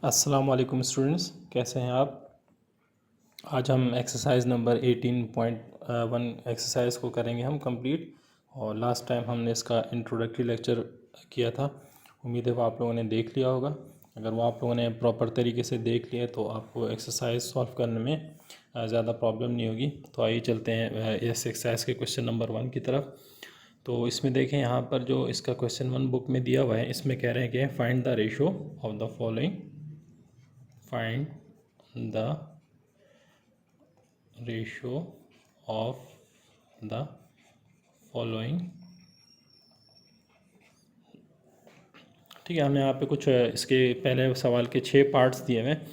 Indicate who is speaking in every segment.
Speaker 1: अस्सलाम वालेकुम स्टूडेंट्स, कैसे हैं आप। आज हम एक्सरसाइज नंबर 18.1 एक्सरसाइज को करेंगे हम कंप्लीट। और लास्ट टाइम हमने इसका इंट्रोडक्टरी लेक्चर किया था। उम्मीद है वो आप लोगों ने देख लिया होगा। अगर वो आप लोगों ने प्रॉपर तरीके से देख लिया तो आपको एक्सरसाइज सॉल्व करने में ज़्यादा प्रॉब्लम नहीं होगी। तो आइए चलते हैं इस एक्सरसाइज के क्वेश्चन नंबर 1 की तरफ। तो इसमें देखें, यहाँ पर जो इसका क्वेश्चन 1 बुक में दिया हुआ है, इसमें कह रहे हैं कि find the ratio of the following. Find the ratio of the following. ठीक है, हमें यहाँ पे कुछ इसके पहले सवाल के 6 पार्ट्स दिए हुए हैं,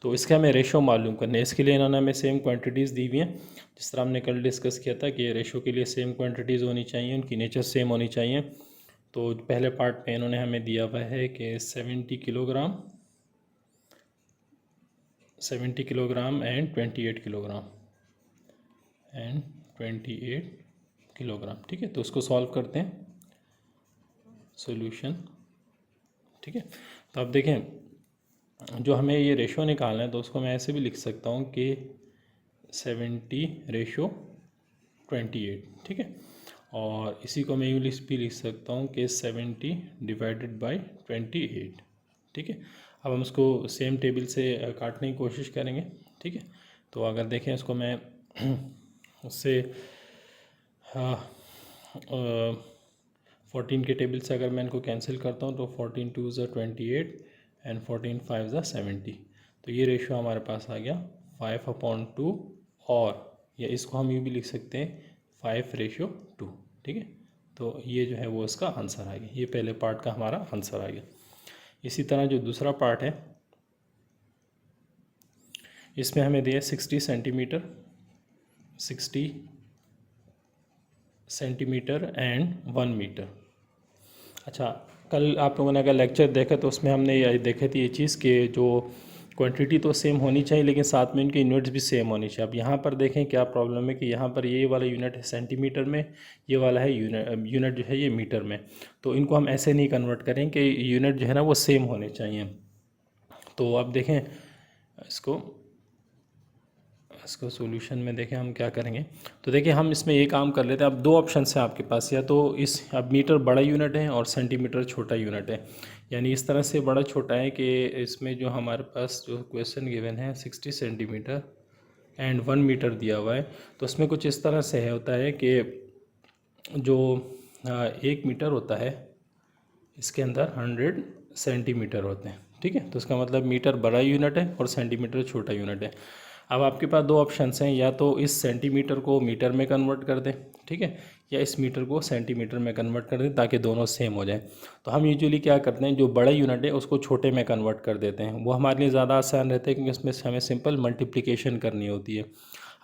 Speaker 1: तो इसके हमें रेशो मालूम करने हैं। इसके लिए इन्होंने हमें सेम क्वांटिटीज़ दी हुई हैं, जिस तरह हमने कल डिस्कस किया था कि रेशो के लिए सेम क्वांटिटीज़ होनी चाहिए, उनकी नेचर सेम होनी चाहिए। तो पहले पार्ट में इन्होंने हमें दिया हुआ है कि 70 किलोग्राम एंड 28 किलोग्राम। ठीक है, तो उसको सॉल्व करते हैं। सॉल्यूशन। ठीक है, तो अब देखें, जो हमें ये रेशो निकालना है तो उसको मैं ऐसे भी लिख सकता हूँ कि 70/28। ठीक है, और इसी को मैं यूँ भी लिख सकता हूँ कि 70/28। ठीक है, अब हम उसको सेम टेबल से काटने की कोशिश करेंगे। ठीक है, तो अगर देखें इसको मैं उससे 14 के टेबल से अगर मैं इनको कैंसिल करता हूँ तो 14 2 ज़ा 28 एंड 14 5 ज़ा 70। तो ये रेशो हमारे पास आ गया 5/2, और या इसको हम यूँ भी लिख सकते हैं 5/2। ठीक है, तो ये जो है वो इसका आंसर आ गया। ये पहले पार्ट का हमारा आंसर आ गया। इसी तरह जो दूसरा पार्ट है, इसमें हमें दिया 60 सेंटीमीटर एंड 1 मीटर। अच्छा, कल आप लोगों ने अगर लेक्चर देखा तो उसमें हमने ये देखी थी ये चीज़ कि जो क्वांटिटी तो सेम होनी चाहिए लेकिन साथ में इनके यूनिट्स भी सेम होनी चाहिए। अब यहाँ पर देखें क्या प्रॉब्लम है कि यहाँ पर ये वाला यूनिट है सेंटीमीटर में, ये वाला है यूनिट जो है ये मीटर में। तो इनको हम ऐसे नहीं कन्वर्ट करें कि यूनिट जो है ना वो सेम होने चाहिए। तो अब देखें इसको सॉल्यूशन में देखें हम क्या करेंगे। तो देखिए हम इसमें ये काम कर लेते हैं। अब दो ऑप्शन है आपके पास, या तो अब मीटर बड़ा यूनिट है और सेंटीमीटर छोटा यूनिट है। यानी इस तरह से बड़ा छोटा है कि इसमें जो हमारे पास जो क्वेश्चन गिवन है 60 सेंटीमीटर एंड 1 मीटर दिया हुआ है, तो उसमें कुछ इस तरह से होता है कि जो 1 मीटर होता है इसके अंदर 100 सेंटीमीटर होते हैं। ठीक है, तो इसका मतलब मीटर बड़ा यूनिट है और सेंटीमीटर छोटा यूनिट है। अब आपके पास दो ऑप्शंस हैं, या तो इस सेंटीमीटर को मीटर में कन्वर्ट कर दें, ठीक है, या इस मीटर को सेंटीमीटर में कन्वर्ट कर दें ताकि दोनों सेम हो जाए। तो हम यूजुअली क्या करते हैं, जो बड़ा यूनिट है उसको छोटे में कन्वर्ट कर देते हैं। वो हमारे लिए ज़्यादा आसान रहता है क्योंकि उसमें हमें सिंपल मल्टीप्लिकेशन करनी होती है।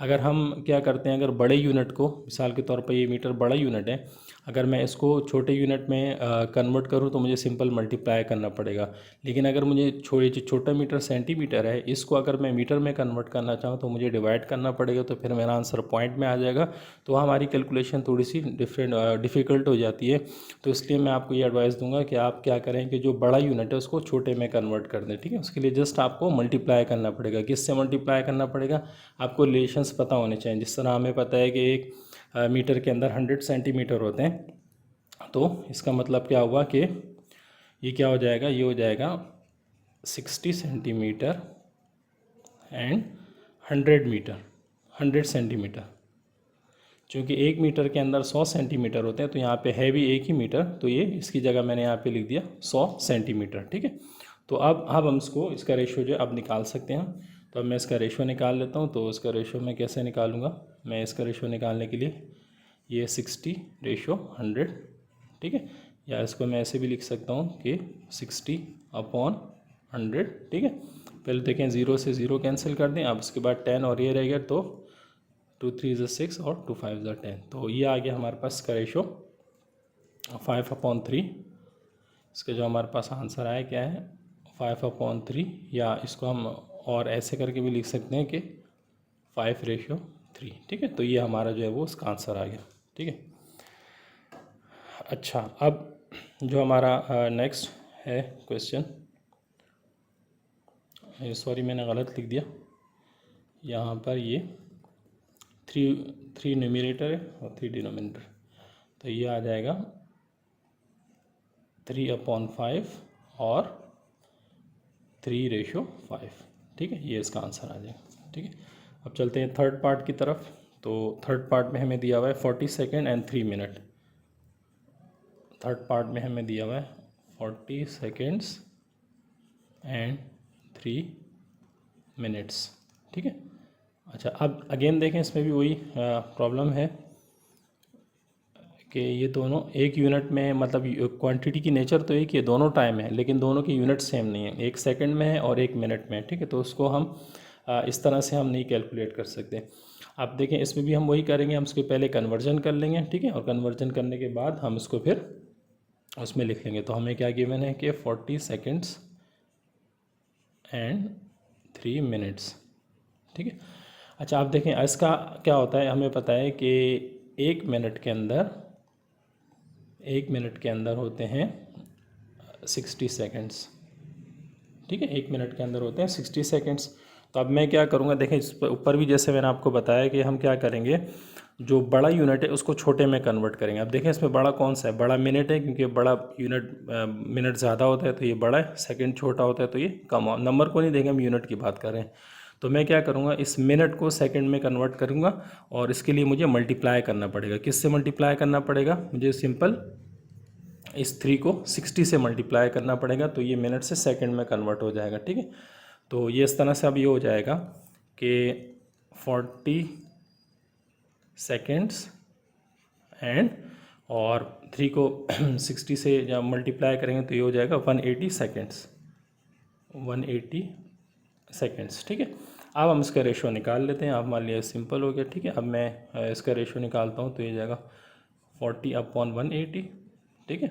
Speaker 1: अगर हम क्या करते हैं, अगर बड़े यूनिट को, मिसाल के तौर पर ये मीटर बड़ा यूनिट है, अगर मैं इसको छोटे यूनिट में कन्वर्ट करूँ तो मुझे सिंपल मल्टीप्लाई करना पड़ेगा। लेकिन अगर मुझे छोटा मीटर सेंटीमीटर है, इसको अगर मैं मीटर में कन्वर्ट करना चाहूँ तो मुझे डिवाइड करना पड़ेगा, तो फिर मेरा आंसर पॉइंट में आ जाएगा। तो हमारी कैलकुलेशन थोड़ी सी डिफ़िकल्ट हो जाती है। तो इसलिए मैं आपको ये एडवाइस दूंगा कि आप क्या करें कि जो बड़ा यूनिट है उसको छोटे में कन्वर्ट कर दें। ठीक है, उसके लिए जस्ट आपको मल्टीप्लाई करना पड़ेगा। किससे मल्टीप्लाई करना पड़ेगा, आपको रिलेशंस पता होने चाहिए। जिस तरह हमें पता है कि एक मीटर के अंदर 100 सेंटीमीटर होते हैं, तो इसका मतलब क्या हुआ कि ये क्या हो जाएगा, ये हो जाएगा 60 सेंटीमीटर एंड 100 सेंटीमीटर। चूँकि एक मीटर के अंदर 100 सेंटीमीटर होते हैं तो यहाँ पे है भी एक ही मीटर, तो ये इसकी जगह मैंने यहाँ पे लिख दिया 100 सेंटीमीटर। ठीक है, तो अब हम इसको, इसका रेशो जो है अब निकाल सकते हैं। तो अब मैं इसका रेशो निकाल लेता हूँ। तो इसका रेशो मैं कैसे निकालूंगा, मैं इसका रेशो निकालने के लिए ये 60/100। ठीक है, या इसको मैं ऐसे भी लिख सकता हूँ कि 60/100। ठीक है, पहले देखें 0 से 0 कैंसिल कर दें। अब उसके बाद 10 और ये रहेगा, तो 2 3 ज़ा 6 और 2 5 ज़ा 10। तो ये आ गया हमारे पास का रेशो 5/3। इसका जो हमारे पास आंसर आया क्या है 5/3, या इसको हम और ऐसे करके भी लिख सकते हैं कि 5/3। ठीक है, तो ये हमारा जो है वो इसका आंसर आ गया। ठीक है, अच्छा, अब जो हमारा नेक्स्ट है क्वेश्चन, सॉरी मैंने गलत लिख दिया, यहाँ पर ये थ्री न्यूमरेटर है और 3 डिनोमिनेटर, तो ये आ जाएगा 3/5 और 3:5। ठीक है, ये इसका आंसर आ जाएगा। ठीक है, अब चलते हैं थर्ड पार्ट की तरफ। तो थर्ड पार्ट में हमें दिया हुआ है 40 second and 3 minute. Third part में हमें दिया हुआ है 40 सेकेंड्स एंड 3 मिनट्स। ठीक है, अच्छा अब अगेन देखें, इसमें भी वही प्रॉब्लम है कि ये दोनों एक यूनिट में, मतलब क्वांटिटी की नेचर तो एक ही है, दोनों टाइम है, लेकिन दोनों की यूनिट सेम नहीं है, एक सेकंड में है और एक मिनट में है। ठीक है, तो उसको हम इस तरह से हम नहीं कैलकुलेट कर सकते। आप देखें, इसमें भी हम वही करेंगे, हम उसके पहले कन्वर्जन कर लेंगे। ठीक है, और कन्वर्जन करने के बाद हम उसको फिर उसमें लिख लेंगे। तो हमें क्या गिवन है कि 40 सेकेंड्स एंड 3 मिनट्स। ठीक है, अच्छा आप देखें इसका क्या होता है, हमें पता है कि एक मिनट के अंदर होते हैं 60 सेकेंड्स। ठीक है, एक मिनट के अंदर होते हैं 60 सेकेंड्स। तो अब मैं क्या करूँगा, देखें इस पर ऊपर भी जैसे मैंने आपको बताया कि हम क्या करेंगे, जो बड़ा यूनिट है उसको छोटे में कन्वर्ट करेंगे। अब देखें इसमें बड़ा कौन सा है, बड़ा मिनट है, क्योंकि बड़ा यूनिट मिनट ज़्यादा होता है तो ये बड़ा है, सेकंड छोटा होता है तो ये कम। नंबर को नहीं देखें, हम यूनिट की बात कर रहे हैं। तो मैं क्या करूँगा, इस मिनट को सेकंड में कन्वर्ट करूँगा और इसके लिए मुझे मल्टीप्लाई करना पड़ेगा। किससे मल्टीप्लाई करना पड़ेगा, मुझे सिंपल इस 3 को 60 से मल्टीप्लाई करना पड़ेगा, तो ये मिनट से सेकंड में कन्वर्ट हो जाएगा। ठीक है, तो ये इस तरह से अब ये हो जाएगा कि 40 सेकेंड्स एंड और 3 को 60 से जब मल्टीप्लाई करेंगे तो ये हो जाएगा 180 सेकेंड्स, 180 सेकेंड्स। ठीक है, अब हम इसका रेशो निकाल लेते हैं। अब मान लिया सिंपल हो गया। ठीक है, अब मैं इसका रेशो निकालता हूँ तो ये जाएगा 40/180। ठीक है,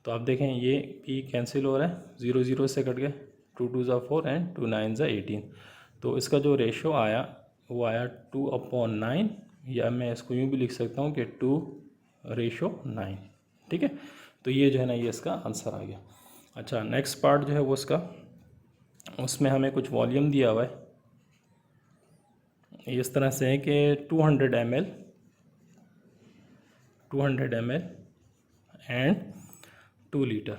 Speaker 1: तो आप देखें ये पी कैंसिल हो रहा है, 0 0 से कट गए, 2 2 ज़ा 4 एंड 2 9 ज़ा 18। तो इसका जो रेशो आया वो आया 2/9, या मैं इसको यूँ भी लिख सकता हूँ कि 2:9। ठीक है, तो ये जो है ना, ये इसका आंसर आ गया। अच्छा नेक्स्ट पार्ट जो है वो इसका, उसमें हमें कुछ वॉल्यूम दिया हुआ है, इस तरह से है कि 200 ml एंड 2 लीटर।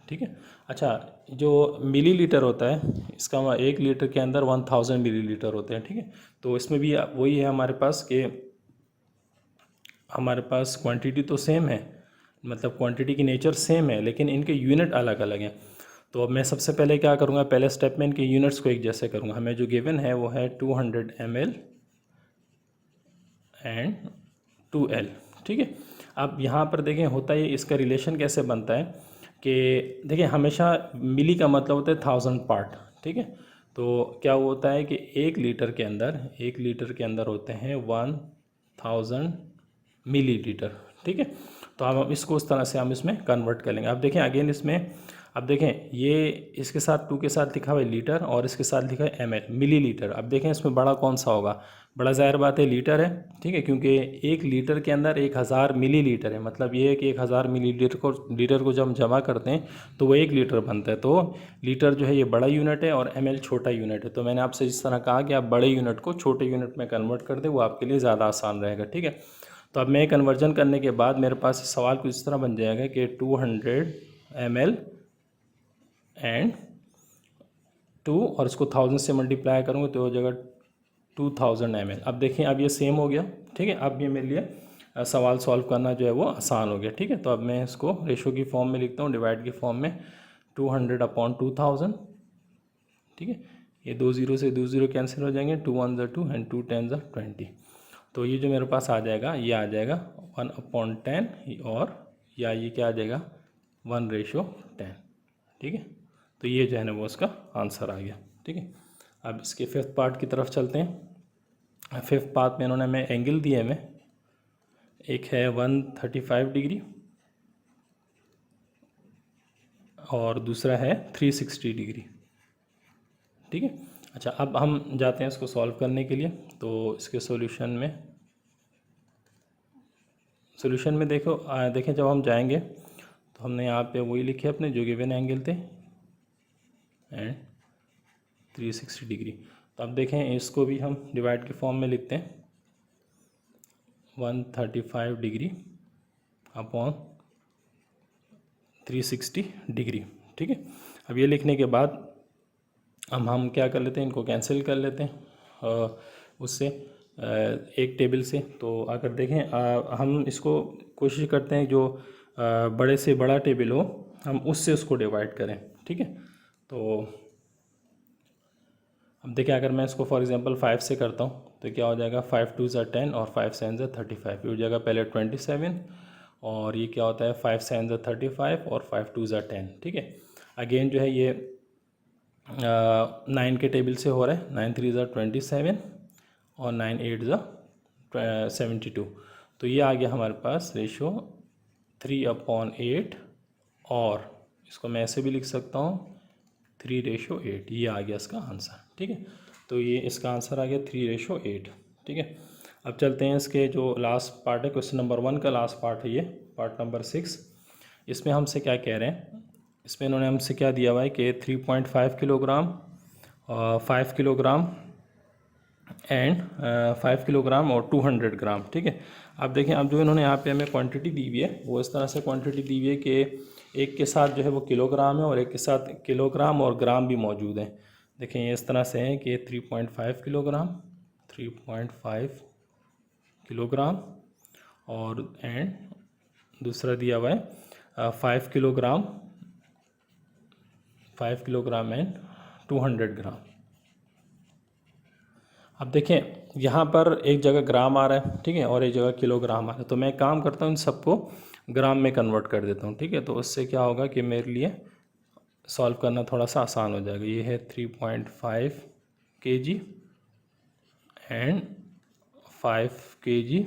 Speaker 1: ठीक है, अच्छा जो मिलीलीटर होता है, इसका 1 लीटर के अंदर 1000 मिलीलीटर होते हैं। ठीक है, तो इसमें भी वही है हमारे पास कि हमारे पास क्वांटिटी तो सेम है, मतलब क्वांटिटी की नेचर सेम है, लेकिन इनके यूनिट अलग अलग हैं। तो अब मैं सबसे पहले क्या करूँगा, पहले स्टेप में इनके यूनिट्स को एक जैसे करूँगा। हमें जो गिवन है वो है 200 ml एंड 2L। ठीक है, अब यहाँ पर देखें होता है, इसका रिलेशन कैसे बनता है कि देखिए हमेशा मिली का मतलब होता है 1000 पार्ट। ठीक है, तो क्या होता है कि 1 लीटर के अंदर होते हैं 1000 मिलीलीटर। ठीक है, तो हम इसको उस तरह से हम इसमें कन्वर्ट कर लेंगे। अब देखें अगेन इसमें, अब देखें ये इसके साथ 2 के साथ लिखा हुआ है लीटर और इसके साथ लिखा है ml, मिलीलीटर। अब देखें इसमें बड़ा कौन सा होगा, बड़ा ज़ाहिर बात है लीटर है। ठीक है, क्योंकि 1 लीटर के अंदर 1000 मिलीलीटर है, मतलब ये है कि 1000 लीटर को जब हम जमा करते हैं तो वो 1 लीटर बनता है। तो लीटर जो है ये बड़ा यूनिट है और ml छोटा यूनिट है। तो मैंने आपसे जिस तरह कहा कि आप बड़े यूनिट को छोटे यूनिट में कन्वर्ट कर दें, वो आपके लिए ज़्यादा आसान रहेगा। ठीक है, तो अब मैं कन्वर्जन करने के बाद मेरे पास सवाल कुछ इस तरह बन जाएगा कि 200 ml एंड 2 और इसको 1000 से मल्टीप्लाई करूँगा तो हो जाएगा 2000 ml। अब देखें अब ये सेम हो गया। ठीक है, अब ये मेरे लिए सवाल सॉल्व करना जो है वो आसान हो गया। ठीक है, तो अब मैं इसको रेशो की फॉर्म में लिखता हूँ, डिवाइड की फॉर्म में 200/2000। ठीक है, ये 2 0 से 2 0 कैंसिल हो जाएंगे, 2 1 ज़ा 2 एंड 2 10 ज़ा 20। तो ये जो मेरे पास आ जाएगा, ये आ जाएगा 1/10 और या ये क्या आ जाएगा 1:10। ठीक है, तो ये जो है ना वो उसका आंसर आ गया। ठीक है, अब इसके फिफ्थ पार्ट की तरफ चलते हैं। फिफ्थ पार्ट में इन्होंने हमें एंगल दिए हमें, एक है 135 डिग्री और दूसरा है 360 डिग्री। ठीक है, अच्छा अब हम जाते हैं इसको सॉल्व करने के लिए। तो इसके सॉल्यूशन में देखो देखें जब हम जाएंगे तो हमने यहाँ पे वही लिखे अपने जो गिवन एंगल थे एंड 360 डिग्री। तो अब देखें इसको भी हम डिवाइड के फॉर्म में लिखते हैं, 135 डिग्री अपॉन 360 डिग्री। ठीक है, अब ये लिखने के बाद हम क्या कर लेते हैं, इनको कैंसिल कर लेते हैं उससे एक टेबल से। तो अगर देखें हम इसको कोशिश करते हैं जो बड़े से बड़ा टेबल हो हम उससे उसको डिवाइड करें। ठीक है, तो अब देखिए अगर मैं इसको फॉर एग्जांपल 5 से करता हूँ तो क्या हो जाएगा, 5 2 ज़ा 10 और 5 7 ज़ा 35। ये हो जाएगा पहले 27 और ये क्या होता है 5 7 ज़ा 35 और 5 2 ज़ा 10। ठीक है, अगेन जो है ये 9 के टेबल से हो रहा है, 9 3 ज़ा 27 और 9 8 ज़ा 72। तो ये आ गया हमारे पास रेशो 3/8 और इसको मैं ऐसे भी लिख सकता हूँ 3:8। ये आ गया इसका आंसर। ठीक है, तो ये इसका आंसर आ गया 3:8। ठीक है, अब चलते हैं इसके जो लास्ट पार्ट है, क्वेश्चन नंबर 1 का लास्ट पार्ट है ये, पार्ट नंबर 6। इसमें हमसे क्या कह रहे हैं, इसमें इन्होंने हमसे क्या दिया हुआ है कि 3.5 किलोग्राम, 5 किलोग्राम एंड 5 किलोग्राम और 200 ग्राम। ठीक है, अब देखें अब जो इन्होंने यहाँ पे हमें क्वांटिटी दी हुई है वो इस तरह से क्वांटिटी दी हुई है कि एक के साथ जो है वो किलोग्राम है और एक के साथ किलोग्राम और ग्राम भी मौजूद है। देखें ये इस तरह से है कि 3.5 किलोग्राम, 3.5 किलोग्राम और एंड दूसरा दिया हुआ है 5 किलोग्राम, 5 किलोग्राम एंड 200 ग्राम। अब देखें यहाँ पर एक जगह ग्राम आ रहा है, ठीक है, और एक जगह किलोग्राम आ रहा है। तो मैं काम करता हूँ इन सबको ग्राम में कन्वर्ट कर देता हूँ। ठीक है, तो उससे क्या होगा कि मेरे लिए सॉल्व करना थोड़ा सा आसान हो जाएगा। ये है 3.5 kg एंड 5 kg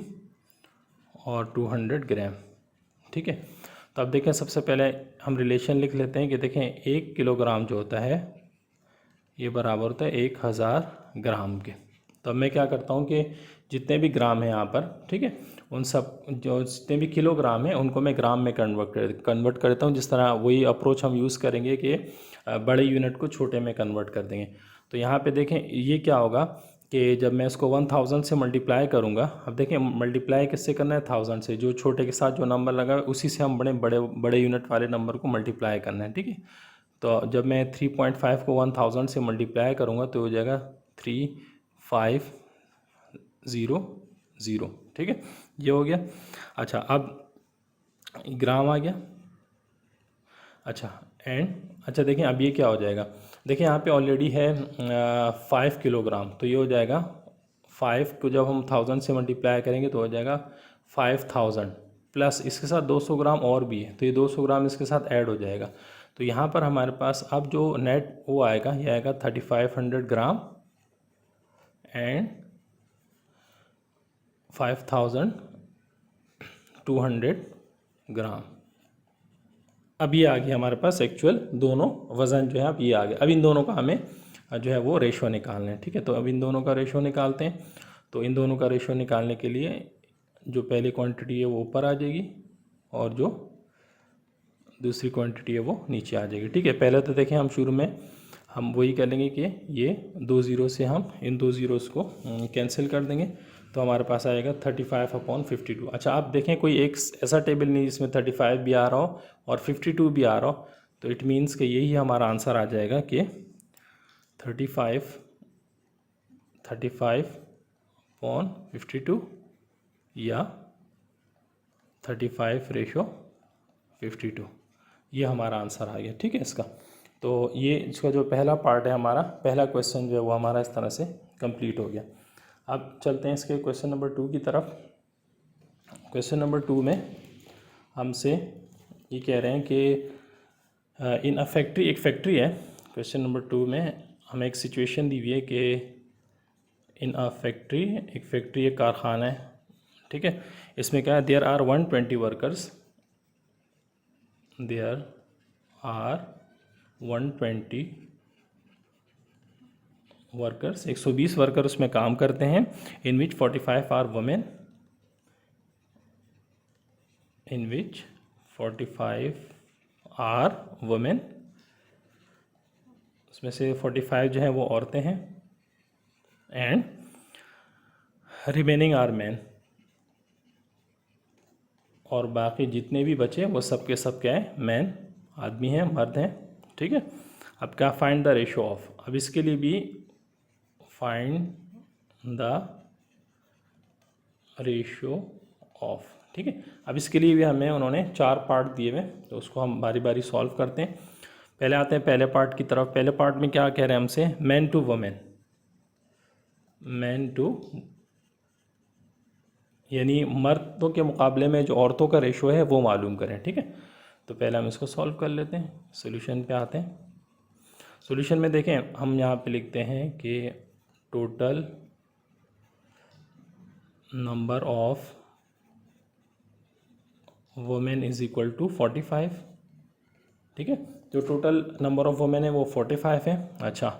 Speaker 1: और 200 ग्राम। ठीक है, तो अब देखें सबसे पहले हम रिलेशन लिख लेते हैं कि देखें 1 किलोग्राम जो होता है ये बराबर होता है 1000 ग्राम के। तो अब मैं क्या करता हूँ कि जितने भी ग्राम हैं यहाँ पर, ठीक है, उन सब जो जितने भी किलोग्राम हैं उनको मैं ग्राम में कन्वर्ट करता हूँ। जिस तरह वही अप्रोच हम यूज़ करेंगे कि बड़े यूनिट को छोटे में कन्वर्ट कर देंगे। तो यहाँ पे देखें ये क्या होगा कि जब मैं इसको 1000 से मल्टीप्लाई करूँगा, अब देखें मल्टीप्लाई किससे करना है, 1000 से। जो छोटे के साथ जो नंबर लगा है उसी से हम बड़े यूनिट वाले नंबर को मल्टीप्लाई करना है। ठीक है, तो जब मैं 3.5 को 1000 से मल्टीप्लाई करूँगा तो हो जाएगा 3500। ठीक है, ये हो गया। अच्छा, अब ग्राम आ गया। अच्छा अच्छा देखिए अब ये क्या हो जाएगा, देखिए यहाँ पे ऑलरेडी है 5 किलोग्राम, तो ये हो जाएगा 5 को जब हम 1000 से मल्टीप्लाई करेंगे तो हो जाएगा 5000 प्लस इसके साथ 200 ग्राम और भी है, तो ये 200 ग्राम इसके साथ ऐड हो जाएगा। तो यहाँ पर हमारे पास अब जो नेट वो आएगा ये आएगा 3500 ग्राम एंड 5200 ग्राम। अब ये आ गया हमारे पास एक्चुअल दोनों वज़न जो है अब ये आ गया। अब इन दोनों का हमें जो है वो रेशो निकालना है। ठीक है, तो अब इन दोनों का रेशो निकालते हैं। तो इन दोनों का रेशो निकालने के लिए जो पहली क्वांटिटी है वो ऊपर आ जाएगी और जो दूसरी क्वांटिटी है वो नीचे आ जाएगी। ठीक है, पहले तो देखें हम शुरू में हम वही कर लेंगे कि ये 2 ज़ीरो से हम इन 2 ज़ीरोज़ को कैंसिल कर देंगे, तो हमारे पास आएगा 35/52। अच्छा, आप देखें कोई एक ऐसा टेबल नहीं जिसमें 35 भी आ रहा हो और 52 भी आ रहा हो, तो इट मीन्स कि यही हमारा आंसर आ जाएगा कि 35/52 या 35:52, ये हमारा आंसर आ गया। ठीक है इसका, तो ये इसका जो पहला पार्ट है हमारा पहला क्वेश्चन जो है वो हमारा इस तरह से कंप्लीट हो गया। अब चलते हैं इसके क्वेश्चन नंबर 2 की तरफ। क्वेश्चन नंबर 2 में हमसे ये कह रहे हैं कि इन अ फैक्ट्री, एक फैक्ट्री है। क्वेश्चन नंबर 2 में हमें एक सिचुएशन दी हुई है कि इन अ फैक्ट्री, एक फैक्ट्री एक कारखाना है। ठीक है, इसमें क्या है, there are 120 workers, there are 120 workers, 120 worker उसमें काम करते हैं। In which 45 are women, in which 45 are women, उसमें से 45 जो है वो औरतें हैं एंड रिमेनिंग आर मैन, और बाकी जितने भी बचे वो सब के सब क्या है, मैन, आदमी हैं, मर्द हैं। ठीक है, अब क्या, फाइंड द रेशो ऑफ, अब इसके लिए भी फाइंड द रेशो ऑफ। ठीक है, अब इसके लिए भी हमें उन्होंने 4 पार्ट दिए हुए, तो उसको हम बारी बारी सॉल्व करते हैं। पहले आते हैं पहले पार्ट की तरफ। पहले पार्ट में क्या कह रहे हैं हमसे, man to women, man to, यानी मर्दों के मुकाबले में जो औरतों का रेशो है वो मालूम करें। ठीक है, तो पहले हम इसको सॉल्व कर लेते हैं, सॉल्यूशन पे आते हैं। सॉल्यूशन में देखें, हम यहाँ पे लिखते हैं कि total number of women is equal to 45। ठीक है, जो टोटल नंबर ऑफ वुमेन है वो 45 है। अच्छा,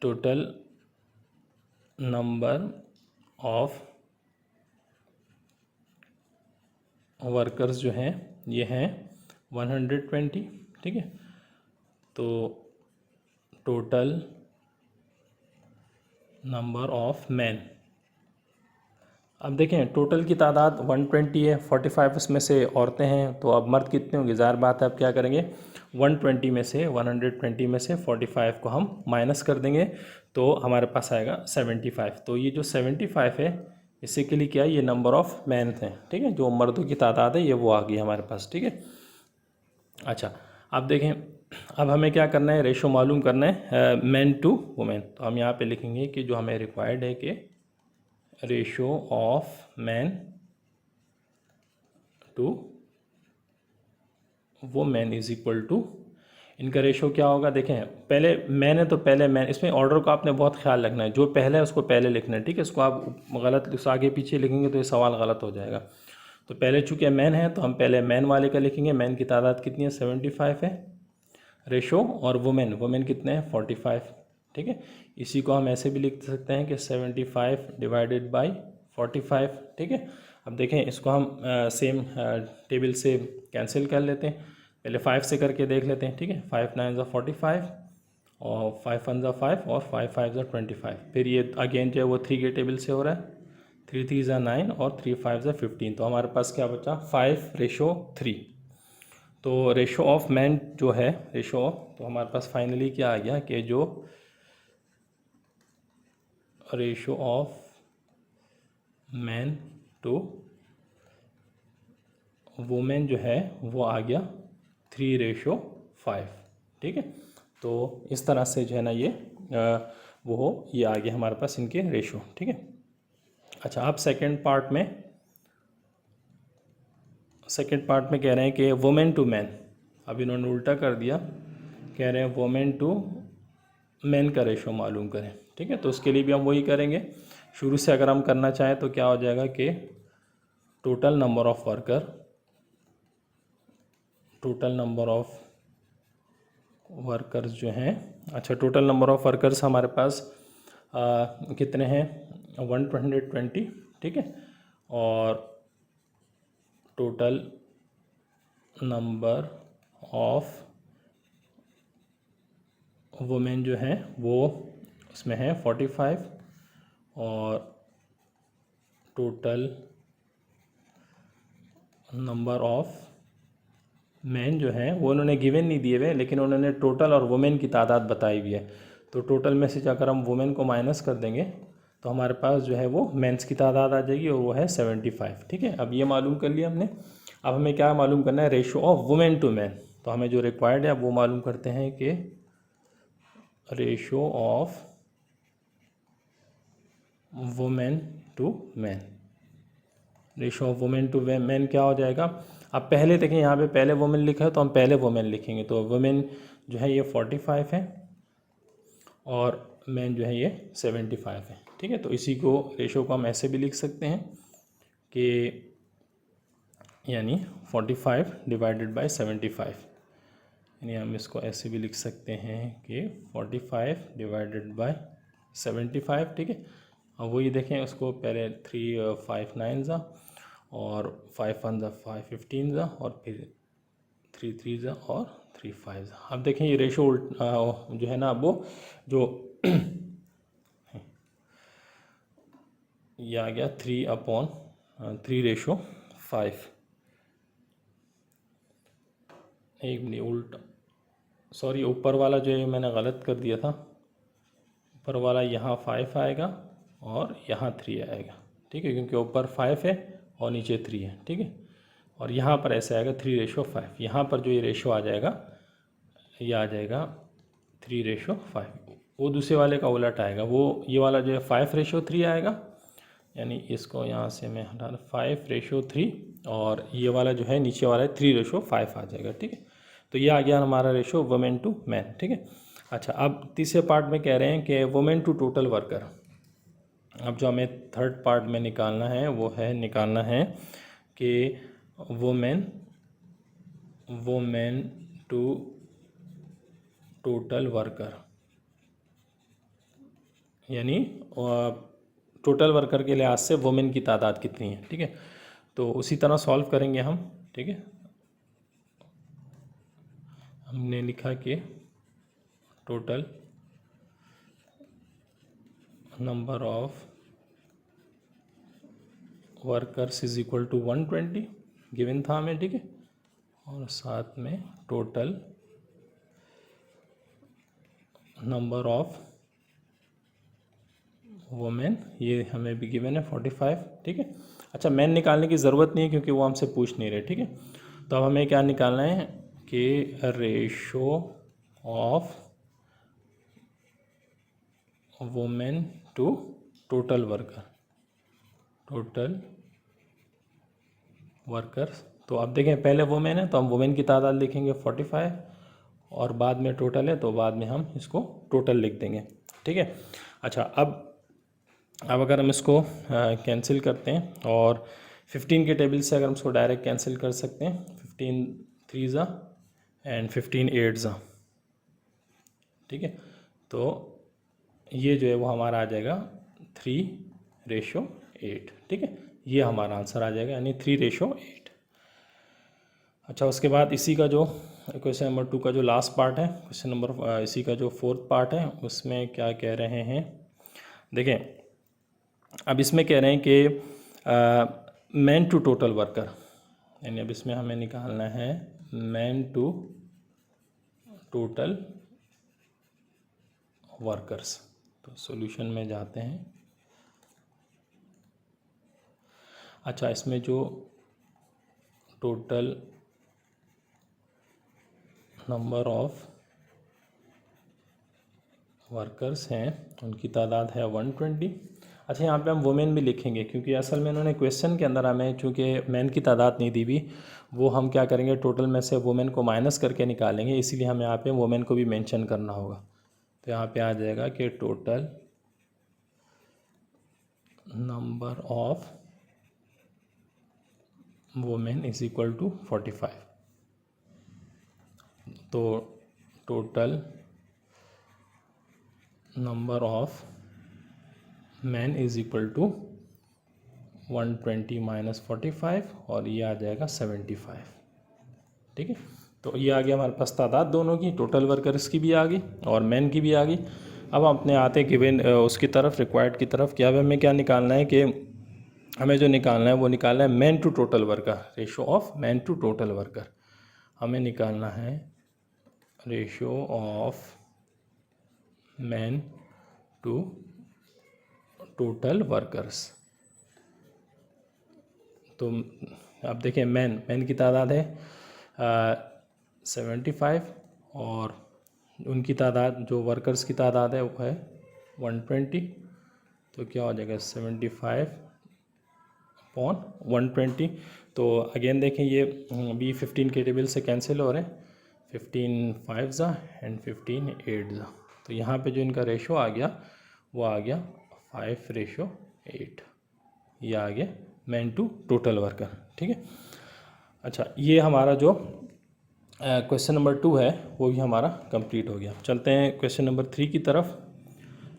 Speaker 1: टोटल नंबर ऑफ वर्कर्स जो हैं ये हैं 120। ठीक है, तो टोटल नंबर ऑफ मैन, अब देखें टोटल की तादाद 120 है, 45 उसमें से औरतें हैं, तो अब मर्द कितने होंगे, ज़ाहिर बात है। अब क्या करेंगे, 120 में से 120 में से 45 को हम माइनस कर देंगे, तो हमारे पास आएगा 75। तो ये जो 75 है इसी के लिए क्या है, ये नंबर ऑफ मैन थे। ठीक है, जो मर्दों की तादाद है ये वो आ गई हमारे पास। ठीक है, अच्छा, अब देखें, अब हमें क्या करना है, रेशो मालूम करना है मैन टू वुमेन। तो हम यहाँ पे लिखेंगे कि जो हमें रिक्वायर्ड है कि ratio of man to women is equal to, इनका रेशो क्या होगा, देखें पहले मैन है तो पहले मैन, इसमें ऑर्डर का आपने बहुत ख्याल रखना है, जो पहले है उसको पहले लिखना है। ठीक है, इसको आप गलत उस आगे पीछे लिखेंगे तो ये सवाल गलत हो जाएगा। तो पहले चूँकि मैन है तो हम पहले मैन वाले का लिखेंगे, मैन की तादाद कितनी है, 75 है रेशो, और वुमेन, वुमेन कितने हैं, 45। ठीक है, इसी को हम ऐसे भी लिख सकते हैं कि 75 डिवाइडेड बाई 45। ठीक है, अब देखें इसको हम सेम टेबल से कैंसिल कर लेते हैं, पहले 5 से करके देख लेते हैं। ठीक है, 5 9 ज़ा 45 और 5 1 ज़ा 5 और 5 5 ज़ा 25। फिर ये अगेन जो है वो 3 के टेबल से हो रहा है, 3 3 ज़ा 9 और 3 5 ज़ा 15। तो हमारे पास क्या बचा, 5:3। तो रेशो ऑफ मैन जो है, रेशो ऑफ, तो हमारे पास फाइनली क्या आ गया कि जो ratio of man to women जो है वो आ गया 3:5। ठीक है, तो इस तरह से जो है ना ये ये आ गया हमारे पास इनके रेशो। ठीक है, अच्छा, अब सेकंड पार्ट में कह रहे हैं कि वुमेन टू मैन, अब इन्होंने उल्टा कर दिया, कह रहे हैं वुमेन टू मैन का रेशो मालूम करें। ठीक है, तो उसके लिए भी हम वही करेंगे। शुरू से अगर हम करना चाहें तो क्या हो जाएगा कि टोटल नंबर ऑफ वर्कर्स जो हैं, अच्छा टोटल नंबर ऑफ वर्कर्स हमारे पास कितने हैं, 120। ठीक है, और टोटल नंबर ऑफ वुमेन जो हैं वो उसमें है 45, और टोटल नंबर ऑफ मैन जो हैं वो उन्होंने गिवन नहीं दिए हुए, लेकिन उन्होंने टोटल और वुमेन की तादाद बताई हुई है। तो टोटल में से अगर हम वुमेन को माइनस कर देंगे तो हमारे पास जो है वो मेंस की तादाद आ जाएगी, और वो है 75। ठीक है, अब ये मालूम कर लिया हमने। अब हमें क्या मालूम करना है, ratio of women to man. तो हमें जो रिक्वायर्ड है अब वो मालूम करते हैं कि ratio of women to man, ratio of women to man क्या हो जाएगा। अब पहले देखें, यहाँ पे पहले वुमेन लिखा है तो हम पहले वुमेन लिखेंगे, तो वुमेन जो है ये 45 है और मैन जो है ये 75 है। ठीक है, तो इसी को रेशो को हम ऐसे भी लिख सकते हैं कि यानी 45 डिवाइडेड बाय 75, यानी हम इसको ऐसे भी लिख सकते हैं कि 45 डिवाइडेड बाय 75। ठीक है, अब वही देखें, उसको पहले 3 5 9 ज़ा और 5 1 ज़ा 5 15 ज़ा और फिर 3 3 और 3 5। अब देखें ये रेशो जो है ना, अब वो जो ये आ गया 3/3/5। एक मिनट, उल्टा, सॉरी, ऊपर वाला जो है मैंने गलत कर दिया था। ऊपर वाला यहाँ 5 आएगा और यहाँ 3 आएगा, ठीक है, क्योंकि ऊपर 5 है और नीचे 3 है, ठीक है। और यहाँ पर ऐसे आएगा 3/5। यहाँ पर जो ये रेशो आ जाएगा, ये आ जाएगा 3/5। वो दूसरे वाले का उलट आएगा, वो ये वाला जो है 5/3 आएगा, यानी इसको यहाँ से मैं हटा 5/3, और ये वाला जो है नीचे वाला है 3/5 आ जाएगा, ठीक है। तो ये आ गया हमारा रेशो वुमेन टू मैन, ठीक है। अच्छा, अब तीसरे पार्ट में कह रहे हैं कि वुमेन टू टोटल वर्कर। अब जो हमें थर्ड पार्ट में निकालना है वो है निकालना है कि वुमेन टू टोटल वर्कर, यानी टोटल वर्कर के लिहाज से वुमेन की तादाद कितनी है, ठीक है। तो उसी तरह सॉल्व करेंगे हम, ठीक है। हमने लिखा कि total number of workers is equal to 120 given था हमें, ठीक है, और साथ में टोटल नंबर ऑफ वुमेन, ये हमें भी गिवन है 45, ठीक है। अच्छा, मैन निकालने की ज़रूरत नहीं है क्योंकि वो हमसे पूछ नहीं रहे, ठीक है। तो अब हमें क्या निकालना है कि ratio of women to total workers. तो अब देखें, पहले वुमेन है तो हम वुमेन की तादाद लिखेंगे 45, और बाद में टोटल है तो बाद में हम इसको टोटल लिख देंगे, ठीक है। अच्छा, अब अगर हम इसको कैंसिल करते हैं, और 15 के टेबल से अगर हम इसको डायरेक्ट कैंसिल कर सकते हैं, 15 3 एंड 15 8, ठीक है। तो ये जो है वो हमारा आ जाएगा 3/8, ठीक है। ये हमारा आंसर आ जाएगा, यानी 3/8। अच्छा, उसके बाद इसी का जो क्वेश्चन नंबर 2 का जो लास्ट पार्ट है, क्वेश्चन नंबर इसी का जो 4th पार्ट है, उसमें क्या कह रहे हैं, देखें। अब इसमें कह रहे हैं कि मैन टू टोटल वर्कर, यानी अब इसमें हमें निकालना है मैन टू टोटल वर्कर्स। तो सॉल्यूशन में जाते हैं। अच्छा, इसमें जो टोटल नंबर ऑफ वर्कर्स हैं उनकी तादाद है 120। अच्छा, यहाँ पे हम वुमेन भी लिखेंगे क्योंकि असल में इन्होंने क्वेश्चन के अंदर हमें चूँकि मैन की तादाद नहीं दी भी, वो हम क्या करेंगे, टोटल में से वुमेन को माइनस करके निकालेंगे, इसीलिए हमें यहाँ पे वुमेन को भी मेंशन करना होगा। तो यहाँ पे आ जाएगा कि total number of women is equal to 45। तो total number of man is equal to 120 minus 45, और ये आ जाएगा 75, ठीक है। तो ये आ गया हमारे पास तादाद दोनों की, टोटल वर्कर्स की भी आ गई और मैन की भी आ गई। अब हम अपने आते गिवन उसकी तरफ, रिक्वायर्ड की तरफ, कि अब हमें क्या निकालना है कि हमें जो निकालना है वो निकालना है man to total worker, ratio of man to total worker. हमें निकालना है ratio of man to total workers. तो अब देखें, मैन की तादाद है 75, और उनकी तादाद जो वर्कर्स की तादाद है वो है 120। तो क्या हो जाएगा 75/120। तो अगेन देखें, ये भी 15 के टेबल से कैंसिल हो रहे हैं, 15 5 एंड 15 8। तो यहाँ पे जो इनका रेशो आ गया वो आ गया 5/8। ये आ गया मैन टू टोटल वर्कर, ठीक है। अच्छा, ये हमारा जो क्वेश्चन नंबर 2 है वो भी हमारा कंप्लीट हो गया। चलते हैं क्वेश्चन नंबर 3 की तरफ।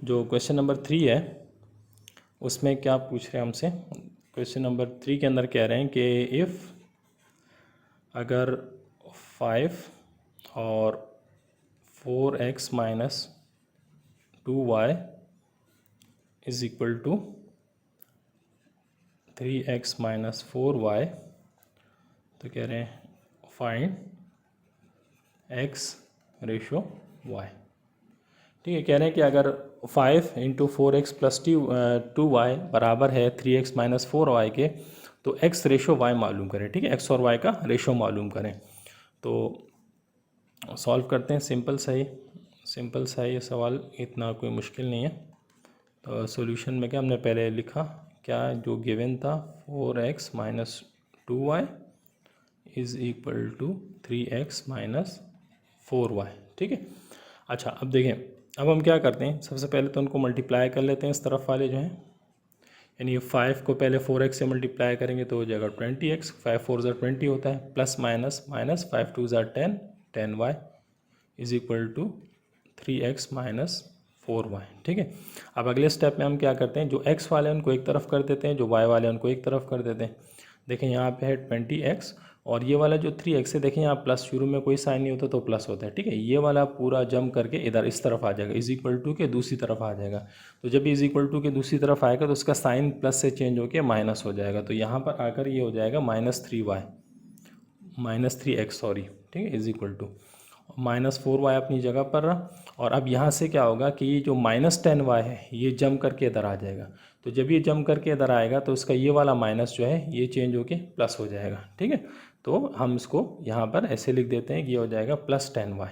Speaker 1: जो क्वेश्चन नंबर 3 है उसमें क्या पूछ रहे हैं हमसे, क्वेश्चन नंबर 3 के अंदर कह रहे हैं कि इफ़ अगर 5 और 4x minus 2y is equal to 3x minus 4y। तो कह रहे हैं फाइंड x रेशो y। ठीक है, कह रहे हैं कि अगर 5 इंटू 4x प्लस 2y बराबर है 3x माइनस 4y के, तो x रेशो y मालूम करें। ठीक है, x और y का रेशो मालूम करें। तो सॉल्व करते हैं। सिंपल सा ही ये सवाल, इतना कोई मुश्किल नहीं है। तो सॉल्यूशन में क्या हमने पहले लिखा, क्या जो गिवन था 4x minus 2y is equal to 3x minus 4y। ठीक है, अच्छा अब देखें, अब हम क्या करते हैं, सबसे पहले तो उनको मल्टीप्लाई कर लेते हैं इस तरफ वाले जो हैं, यानी 5 को पहले 4x से मल्टीप्लाई करेंगे तो हो जाएगा 20x, 5 4 ज़ा 20 होता है, प्लस माइनस माइनस 5 2 ज़ा 10, 10y is equal to 3x minus 4y। ठीक है, अब अगले स्टेप में हम क्या करते हैं, जो x वाले उनको एक तरफ कर देते हैं, जो y वाले उनको एक तरफ कर देते हैं। देखें यहाँ पे है 20x और ये वाला जो 3x है, देखें यहाँ प्लस शुरू में कोई साइन नहीं होता तो प्लस होता है। ठीक है, ये वाला पूरा जम करके इधर इस तरफ आ जाएगा, इज इक्वल टू के दूसरी तरफ आ जाएगा। तो जब इज इक्वल टू के दूसरी तरफ आएगा तो उसका साइन प्लस से चेंज होकर माइनस हो जाएगा। तो यहाँ पर आकर ये हो जाएगा -3x सॉरी। ठीक है, इज इक्वल टू -4y अपनी जगह पर रहा। और अब यहाँ से क्या होगा कि ये जो -10y है ये जम करके इधर आ जाएगा। तो जब ये जम करके इधर आएगा तो इसका ये वाला माइनस जो है ये चेंज होके प्लस हो जाएगा। ठीक है, तो हम इसको यहाँ पर ऐसे लिख देते हैं कि ये हो जाएगा +10y।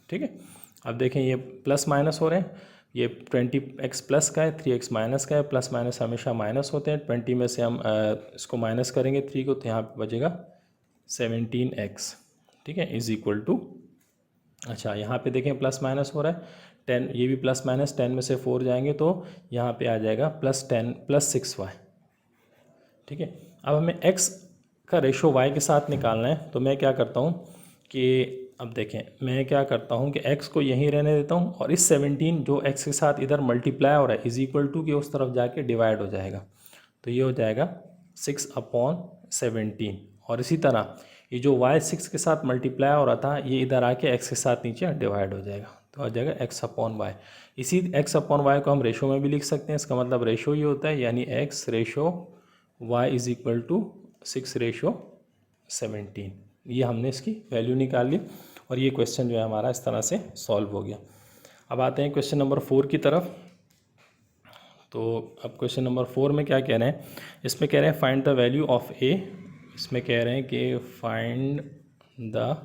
Speaker 1: ठीक है, अब देखें ये प्लस माइनस हो रहे हैं, ये 20x प्लस का है, 3x माइनस का है। प्लस माइनस हमेशा माइनस होते हैं। 20 में से हम इसको माइनस करेंगे 3 को, तो यहाँ पर बचेगा 17x। ठीक है, इज इक्वल टू, अच्छा यहाँ पे देखें प्लस माइनस हो रहा है 10, ये भी प्लस माइनस 10 में से 4 जाएंगे तो यहाँ पे आ जाएगा +10 + 6y। ठीक है, अब हमें x का रेशो y के साथ निकालना है। तो मैं क्या करता हूँ कि अब देखें, मैं क्या करता हूँ कि x को यहीं रहने देता हूँ और इस 17 जो x के साथ इधर मल्टीप्लाई हो रहा है इज इक्वल टू के उस तरफ जाके डिवाइड हो जाएगा। तो ये हो जाएगा 6/17। और इसी तरह ये जो y 6 के साथ मल्टीप्लाई हो रहा था ये इधर आके x के साथ नीचे डिवाइड हो जाएगा। तो आ जाएगा x/y। इसी x/y को हम रेशो में भी लिख सकते हैं। इसका मतलब रेशो ये होता है, यानी x ratio y is equal to 6/17। ये हमने इसकी वैल्यू निकाल ली और ये क्वेश्चन जो है हमारा इस तरह से सॉल्व हो गया। अब आते हैं क्वेश्चन नंबर 4 की तरफ। तो अब क्वेश्चन नंबर 4 में क्या कह रहे हैं, इसमें कह रहे हैं find the value of a। इसमें कह रहे हैं कि find the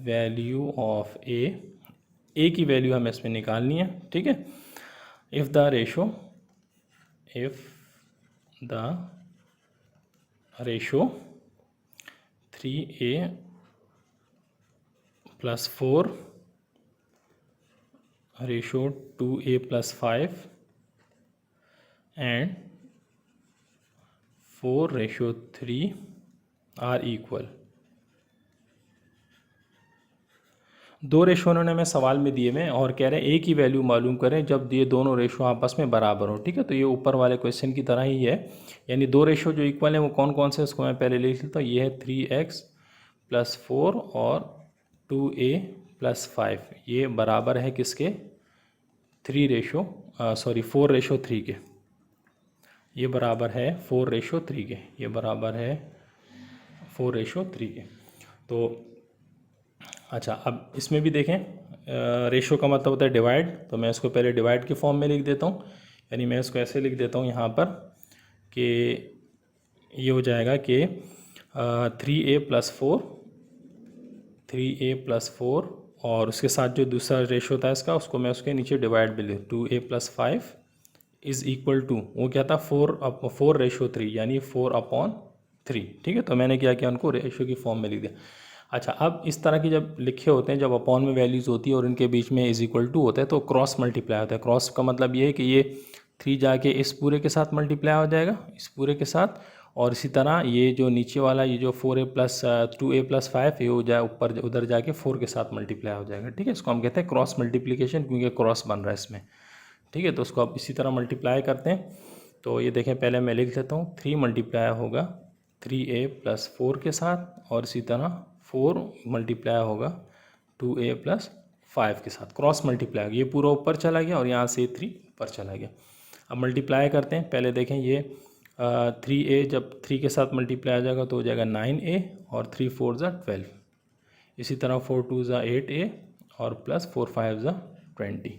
Speaker 1: value of a की वैल्यू हमें इसमें निकालनी है। ठीक है, if the ratio 3a + 4 ratio 2a + 5 and 4:3 are equal. दो रेशो उन्होंने हमें सवाल में दिए हुए और कह रहे हैं ए की वैल्यू मालूम करें जब ये दोनों रेशो आपस में बराबर हो। ठीक है, तो ये ऊपर वाले क्वेश्चन की तरह ही है, यानी दो रेशो जो इक्वल हैं वो कौन कौन से, उसको मैं पहले लिख लेता हूँ। ये है 3x + 4 और 2a + 5। ये बराबर है किसके, 4:3 के। ये बराबर है 4:3 के, ये बराबर है 4:3 के। तो अच्छा, अब इसमें भी देखें रेशो का मतलब होता है डिवाइड। तो मैं इसको पहले डिवाइड के फॉर्म में लिख देता हूँ, यानी मैं इसको ऐसे लिख देता हूँ यहाँ पर कि ये हो जाएगा कि 3a + 4 और उसके साथ जो दूसरा रेशो था इसका, उसको मैं उसके नीचे डिवाइड भी लिख, 2a + 5 इज़ इक्वल टू, वो क्या था 4:3, यानी 4/3। ठीक है, तो मैंने क्या किया, उनको रेशो की फॉर्म में लिख दिया। अच्छा, अब इस तरह की जब लिखे होते हैं, जब अपॉन में वैल्यूज़ होती है और इनके बीच में इज इक्वल टू होता है तो क्रॉस मल्टीप्लाई होता है। क्रॉस का मतलब ये है कि ये 3 जाके इस पूरे के साथ मल्टीप्लाई हो जाएगा, इस पूरे के साथ, और इसी तरह ये जो नीचे वाला ये जो 4a + 2a + 5 ये हो जाए ऊपर उधर जाके 4 के साथ मल्टीप्लाई हो जाएगा। ठीक है, इसको हम कहते हैं क्रॉस मल्टीप्लिकेशन, क्योंकि क्रॉस बन रहा है इसमें। ठीक है, तो उसको आप इसी तरह मल्टीप्लाई करते हैं। तो ये देखें, पहले मैं लिख लेता हूँ, 3 मल्टीप्लाई होगा 3a + 4 के साथ, और इसी तरह 4 मल्टीप्लाई होगा 2a + 5 के साथ, क्रॉस मल्टीप्लाई होगा। ये पूरा ऊपर चला गया और यहाँ से 3 ऊपर चला गया। अब मल्टीप्लाई करते हैं। पहले देखें ये 3a जब 3 के साथ मल्टीप्लाई आ जाएगा तो हो जाएगा 9a, और 3 4 ज़ा 12। इसी तरह 4 2 ज़ा 8a, और +4 5 ज़ा 20।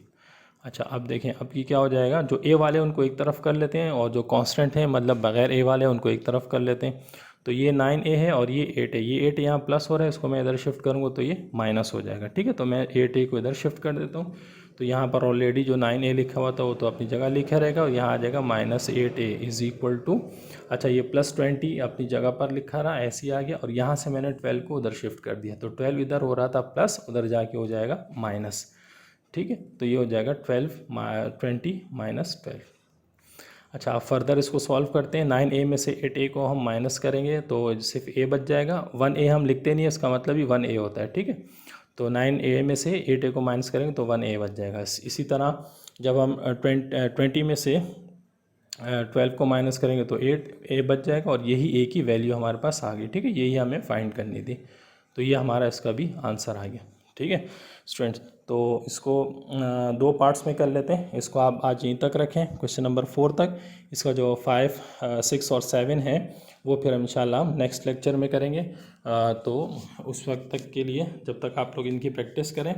Speaker 1: अच्छा, अब देखें अब ये क्या हो जाएगा, जो a वाले उनको एक तरफ कर लेते हैं, और जो कांस्टेंट है मतलब बग़ैर a वाले उनको एक तरफ कर लेते हैं। तो ये 9a है और ये 8 है, ये 8 यहाँ प्लस हो रहा है, इसको मैं इधर शिफ्ट करूँगा तो ये माइनस हो जाएगा। ठीक है, तो मैं 8a को इधर शिफ्ट कर देता हूँ। तो यहाँ पर ऑलरेडी जो 9a लिखा हुआ था वो तो अपनी जगह लिखा रहेगा, और यहाँ आ जाएगा -8a = अच्छा ये +20 अपनी जगह पर लिखा रहा, ऐसे ही आ गया, और यहाँ से मैंने 12 को उधर शिफ्ट कर दिया। तो 12 इधर हो रहा था प्लस, उधर जाके हो जाएगा माइनस। ठीक है, तो ये हो जाएगा 20 -12। अच्छा, अब फर्दर इसको सॉल्व करते हैं। 9a में से 8a को हम माइनस करेंगे तो सिर्फ a बच जाएगा। 1a हम लिखते नहीं है, इसका मतलब ही 1a होता है। ठीक है, तो 9a में से 8a को माइनस करेंगे तो 1a बच जाएगा। इसी तरह जब हम 20 में से 12 को माइनस करेंगे तो 8a बच जाएगा, और यही a की वैल्यू हमारे पास आ गई। ठीक है, यही हमें फाइंड करनी थी, तो ये हमारा इसका भी आंसर आ गया। ठीक है स्टूडेंट्स, तो इसको 2 पार्ट्स में कर लेते हैं। इसको आप आज यहीं तक रखें, क्वेश्चन नंबर 4 तक। इसका जो 5, 6 और 7 है वो फिर इंशाल्लाह हम नेक्स्ट लेक्चर में करेंगे। तो उस वक्त तक के लिए जब तक आप लोग इनकी प्रैक्टिस करें,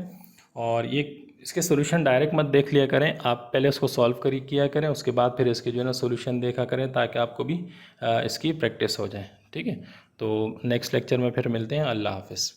Speaker 1: और ये इसके सोल्यूशन डायरेक्ट मत देख लिया करें, आप पहले इसको सॉल्व किया करें, उसके बाद फिर इसके जो है ना सोल्यूशन देखा करें, ताकि आपको भी इसकी प्रैक्टिस हो जाए। ठीक है, तो नेक्स्ट लेक्चर में फिर मिलते हैं। अल्लाह हाफ़िज़।